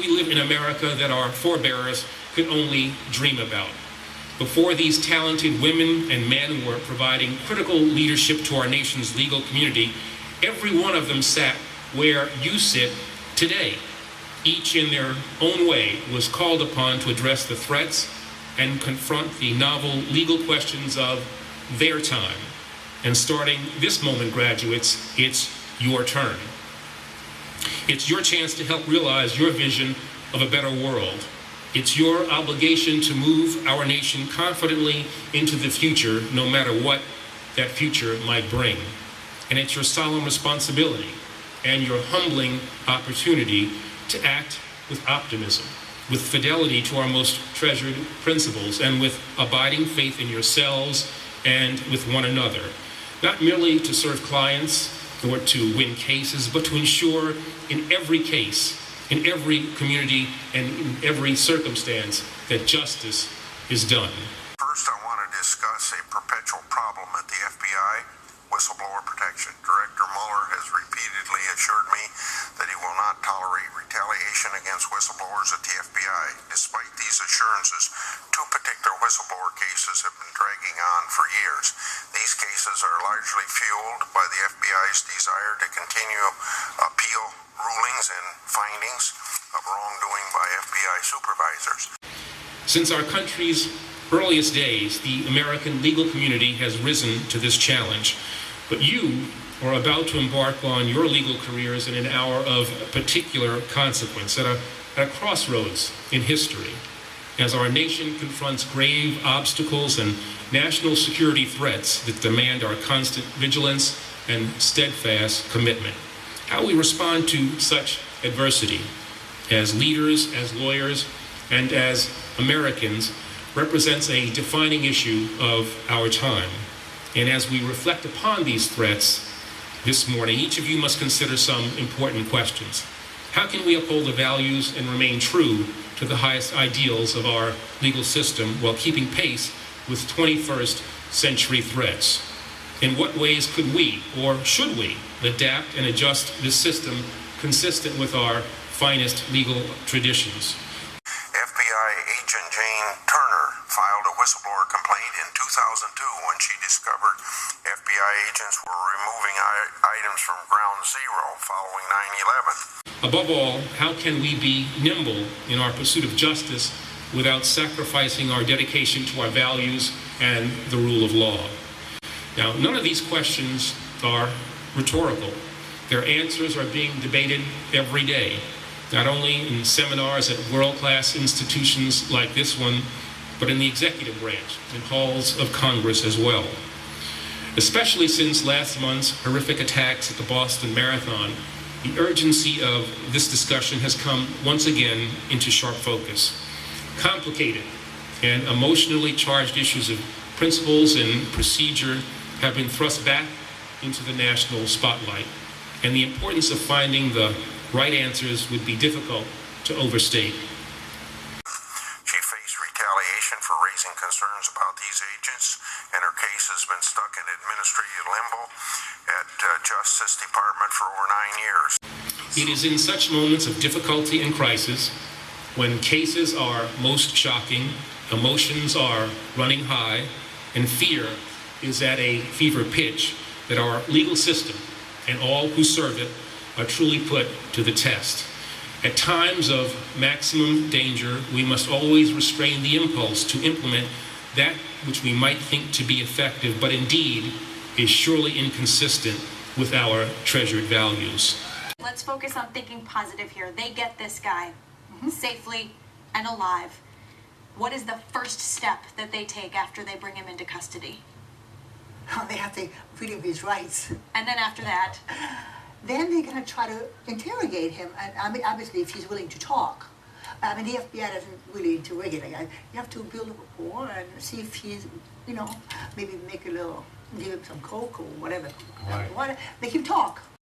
we live in America that our forebears could only dream about. Before these talented women and men were providing critical leadership to our nation's legal community, every one of them sat where you sit today. Each in their own way was called upon to address the threats and confront the novel legal questions of their time. And starting this moment, graduates, it's your turn. It's your chance to help realize your vision of a better world. It's your obligation to move our nation confidently into the future, no matter what that future might bring. And it's your solemn responsibility and your humbling opportunity to act with optimism, with fidelity to our most treasured principles, and with abiding faith in yourselves and with one another. Not merely to serve clients or to win cases, but to ensure in every case, in every community, and in every circumstance that justice is done. First, I want to discuss a perpetual problem at the FBI, whistleblower protection. Director Mueller has repeatedly assured me that he will not tolerate retaliation against whistleblowers at the FBI. Despite these assurances, two particular whistleblower cases have been dragging on for years. These cases are largely fueled by the FBI's desire to continue appeal rulings and findings of wrongdoing by FBI supervisors. Since our country's earliest days, the American legal community has risen to this challenge. But you are about to embark on your legal careers in an hour of particular consequence, at a crossroads in history, as our nation confronts grave obstacles and national security threats that demand our constant vigilance and steadfast commitment. How we respond to such adversity as leaders, as lawyers, and as Americans represents a defining issue of our time. And as we reflect upon these threats this morning, each of you must consider some important questions. How can we uphold the values and remain true to the highest ideals of our legal system while keeping pace with 21st century threats? In what ways could we, or should we, adapt and adjust this system consistent with our finest legal traditions? FBI agent Jane Turner filed a whistleblower complaint in 2002 when she discovered FBI agents were removing items from ground zero following 9/11. Above all, how can we be nimble in our pursuit of justice without sacrificing our dedication to our values and the rule of law? Now, none of these questions are rhetorical. Their answers are being debated every day, not only in seminars at world-class institutions like this one, but in the executive branch, in halls of Congress as well. Especially since last month's horrific attacks at the Boston Marathon, the urgency of this discussion has come once again into sharp focus. Complicated and emotionally charged issues of principles and procedure have been thrust back into the national spotlight, and the importance of finding the right answers would be difficult to overstate. She faced retaliation for raising concerns about these agents, and her case has been stuck in administrative limbo at Justice Department for over 9 years. It is in such moments of difficulty and crisis, when cases are most shocking, emotions are running high, and fear is at a fever pitch, that our legal system and all who serve it are truly put to the test. At times of maximum danger, we must always restrain the impulse to implement that which we might think to be effective, but indeed is surely inconsistent with our treasured values. Let's focus on thinking positive here. They get this guy safely and alive. What is the first step that they take after they bring him into custody? They have to feed him his rights. And then after that? Then they're going to try to interrogate him. And I mean, obviously, if he's willing to talk. I mean, the FBI doesn't really interrogate a guy. You have to build a rapport and see if he's, maybe make a little, give him some coke or whatever. Right. Make him talk.